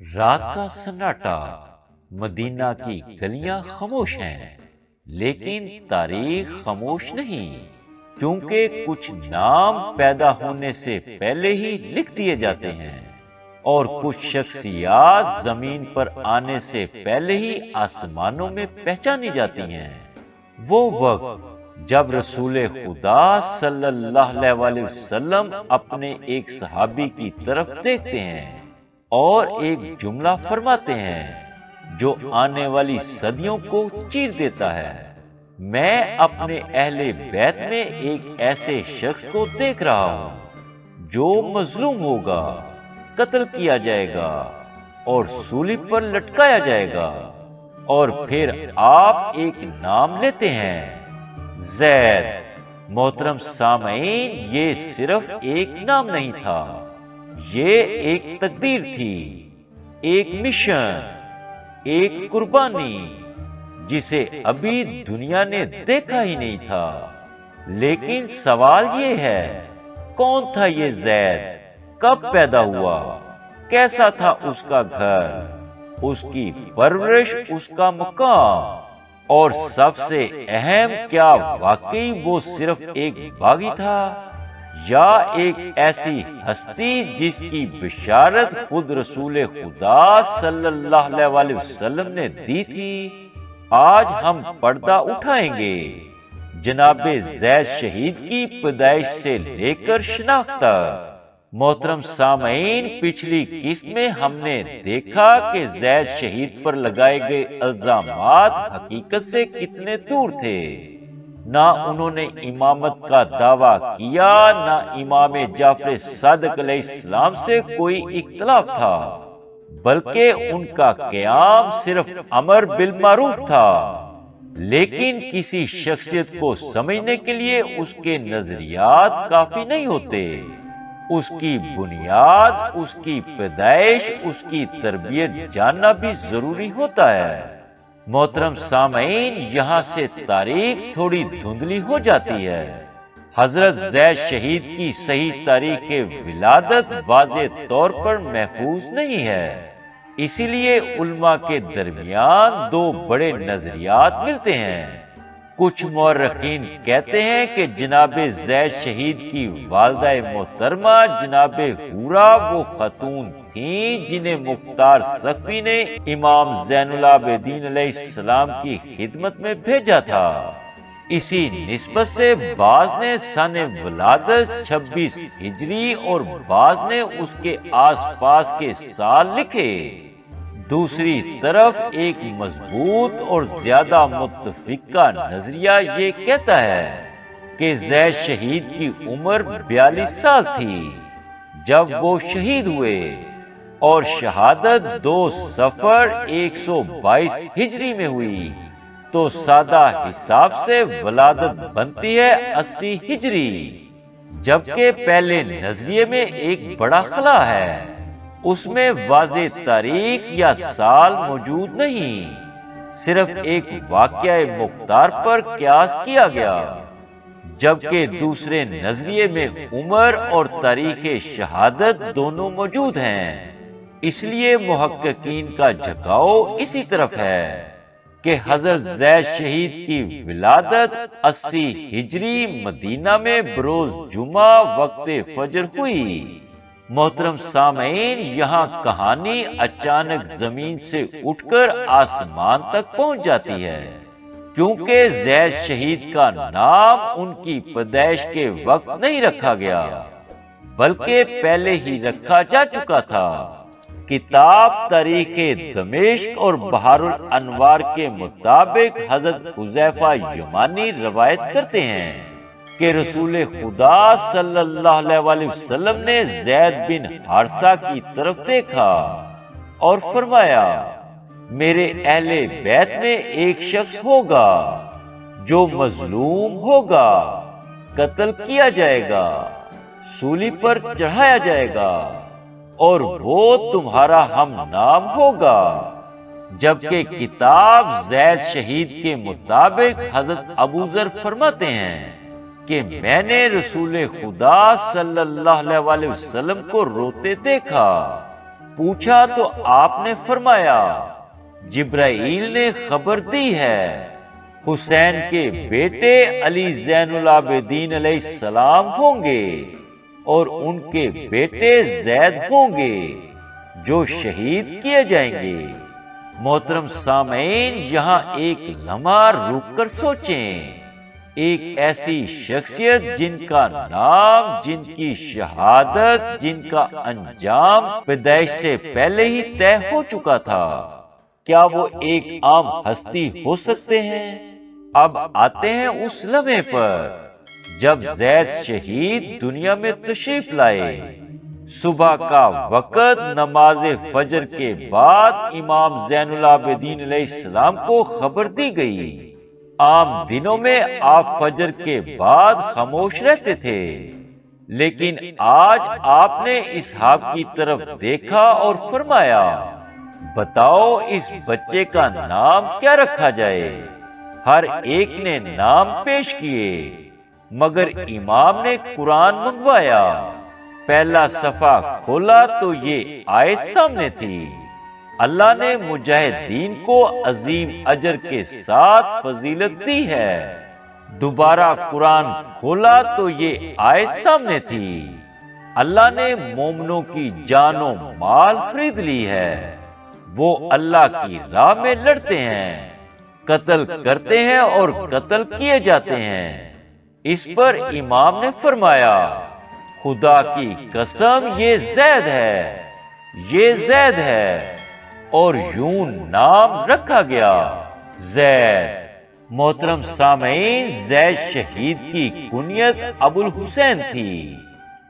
رات کا سناٹا، مدینہ کی گلیاں خاموش ہیں، لیکن تاریخ خاموش نہیں، کیونکہ کچھ نام پیدا ہونے سے پہلے ہی لکھ دیے جاتے ہیں اور کچھ شخصیات زمین پر آنے سے پہلے ہی آسمانوں میں پہچانی جاتی ہیں۔ وہ وقت جب رسول خدا صلی اللہ علیہ وسلم اپنے ایک صحابی کی طرف دیکھتے ہیں اور ایک جملہ فرماتے ہیں جو آنے والی صدیوں کو چیر دیتا ہے۔ میں اپنے اہل بیت میں ایک ایسے شخص کو دیکھ رہا ہوں جو مظلوم ہوگا، قتل کیا جائے گا اور سولی پر لٹکایا جائے گا، اور پھر آپ ایک نام لیتے ہیں، زید۔ محترم سامعین، یہ صرف ایک نام نہیں تھا، یہ ایک تقدیر تھی، ایک مشن، ایک قربانی جسے ابھی دنیا نے دیکھا ہی نہیں تھا۔ لیکن سوال یہ ہے، کون تھا یہ زید؟ کب پیدا ہوا؟ کیسا تھا اس کا گھر، اس کی پرورش، اس کا مقام؟ اور سب سے اہم، کیا واقعی وہ صرف ایک باغی تھا یا ایک ایسی ہستی جس کی بشارت خود رسول خدا صلی اللہ علیہ وسلم نے دی تھی؟ آج ہم پردہ اٹھائیں گے جناب زید شہید کی پیدائش سے لے کر شناخت تک۔ محترم سامعین، پچھلی قسط میں ہم نے دیکھا کہ زید شہید پر لگائے گئے الزامات حقیقت سے کتنے دور تھے۔ نہ انہوں نے امامت کا دعویٰ کیا، نہ امام جعفر صادق علیہ السلام سے کوئی اختلاف تھا، بلکہ ان کا قیام صرف امر بالمعروف تھا۔ لیکن کسی شخصیت کو سمجھنے کے لیے اس کے نظریات کافی نہیں ہوتے، اس کی بنیاد، اس کی پیدائش، اس کی تربیت جاننا بھی ضروری ہوتا ہے۔ محترم سامعین، یہاں سے تاریخ تھوڑی دھندلی ہو جاتی ہے۔ حضرت زید شہید کی صحیح تاریخ ولادت واضح طور پر محفوظ نہیں ہے، اسی لیے علماء کے درمیان دو بڑے نظریات ملتے ہیں۔ کچھ مورخین کہتے ہیں کہ جناب زید شہید کی والدہ محترمہ جناب حورہ وہ خاتون تھیں جنہیں مختار سقفی نے امام زین العابدین علیہ السلام کی خدمت میں بھیجا تھا۔ اسی نسبت سے بعض نے سن ولادت 26 ہجری اور بعض نے اس کے آس پاس کے سال لکھے۔ دوسری طرف ایک مضبوط اور زیادہ متفقہ نظریہ یہ کہتا ہے کہ زید شہید کی عمر 42 سال تھی جب وہ شہید ہوئے، اور شہادت 2 صفر 122 ہجری میں ہوئی، تو سادہ حساب سے ولادت بنتی ہے 80 ہجری، جبکہ پہلے نظریے میں ایک بڑا خلا ہے، اس میں واضح تاریخ یا سال موجود نہیں، صرف ایک واقعہ مختار پر قیاس کیا گیا، جبکہ دوسرے نظریے میں عمر اور تاریخ شہادت دونوں موجود ہیں۔ اس لیے محققین کا جھکاؤ اسی طرف ہے کہ حضرت زید شہید کی ولادت 80 ہجری مدینہ میں بروز جمعہ وقت فجر ہوئی۔ محترم سامعین، یہاں کہانی اچانک زمین سے اٹھ کر آسمان تک پہنچ جاتی ہے، کیونکہ زید شہید کا نام ان کی پیدائش کے وقت نہیں رکھا گیا، بلکہ پہلے ہی رکھا جا چکا تھا۔ کتاب تاریخ دمشق اور بحار الانوار کے مطابق حضرت حذیفہ یمانی روایت کرتے ہیں کہ رسول خدا صلی اللہ علیہ وسلم نے زید بن حارثہ کی طرف دیکھا اور فرمایا، میرے اہل بیت میں ایک شخص ہوگا جو مظلوم ہوگا، قتل کیا جائے گا، سولی پر چڑھایا جائے گا، اور وہ تمہارا ہم نام ہوگا۔ جبکہ کتاب زید شہید کے مطابق حضرت ابو ذر فرماتے ہیں کہ میں نے رسول خدا صلی اللہ علیہ وسلم کو روتے دیکھا، پوچھا تو آپ نے فرمایا جبرائیل نے خبر دی ہے حسین کے بیٹے علی زین العابدین علیہ السلام ہوں گے اور ان کے بیٹے زید ہوں گے جو شہید کیے جائیں گے۔ محترم سامعین، یہاں ایک لمحہ رک کر سوچیں، ایک ایسی شخصیت جن کا نام، جن کی شہادت، جن کا انجام پیدائش سے پہلے ہی طے ہو چکا تھا، کیا وہ ایک عام ہستی ہو سکتے ہیں؟ اب آتے ہیں اس لمحے پر جب زید شہید دنیا میں تشریف لائے۔ صبح کا وقت، نماز فجر کے بعد امام زین العابدین علیہ السلام کو خبر دی گئی۔ عام دنوں میں آپ فجر کے بعد خاموش رہتے تھے، لیکن آج آپ نے اسحاق کی طرف دیکھا اور فرمایا بتاؤ اس بچے کا نام کیا رکھا جائے۔ ہر ایک نے نام پیش کیے، مگر امام نے قرآن منگوایا۔ پہلا صفحہ کھولا تو یہ آیت سامنے تھی، اللہ نے مجاہدین کو عظیم اجر کے ساتھ فضیلت دی ہے۔ دوبارہ قرآن کھولا تو یہ آیت سامنے تھی، اللہ نے مومنوں کی جان و مال خرید لی ہے۔ وہ اللہ کی راہ میں لڑتے ہیں، قتل کرتے ہیں اور قتل کیے جاتے ہیں۔ اس پر امام نے فرمایا خدا کی قسم یہ زید ہے، یہ زید ہے، اور یوں نام رکھا گیا زید۔ محترم سامعین، زید شہید کی کنیت ابو الحسین تھی،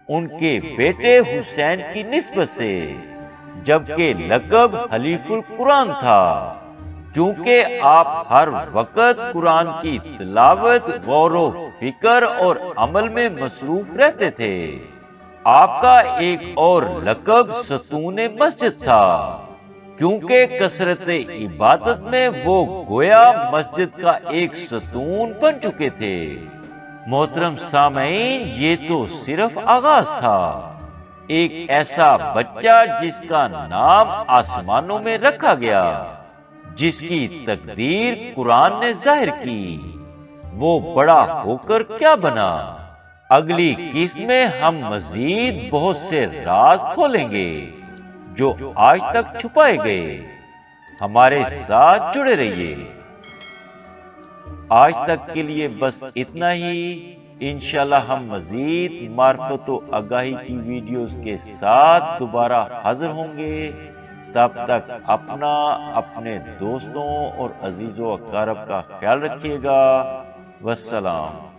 ان کے بیٹے حسین کی نسبت سے، جبکہ لقب حلیف القرآن تھا، کیونکہ آپ ہر وقت قرآن کی تلاوت، غور و فکر اور عمل میں مصروف رہتے تھے۔ آپ کا ایک اور لقب ستون مسجد تھا، کیونکہ کثرت عبادت میں وہ گویا مسجد کا ایک ستون بن چکے تھے۔ محترم سامعین، یہ تو صرف آغاز تھا، ایک ایسا بچہ جس کا نام آسمانوں میں رکھا گیا، جس کی تقدیر قرآن نے ظاہر کی، وہ بڑا ہو کر کیا بنا۔ اگلی قسط میں ہم مزید بہت سے راز کھولیں گے جو آج تک چھپائے گئے۔ ہمارے ساتھ جڑے رہیے۔ آج تک کے لیے بس اتنا ہی۔ انشاءاللہ ہم مزید معرفت و آگاہی کی ویڈیوز کے ساتھ دوبارہ حاضر ہوں گے۔ تب تک اپنا، اپنے دوستوں اور عزیز و اقارب کا خیال رکھیے گا۔ والسلام۔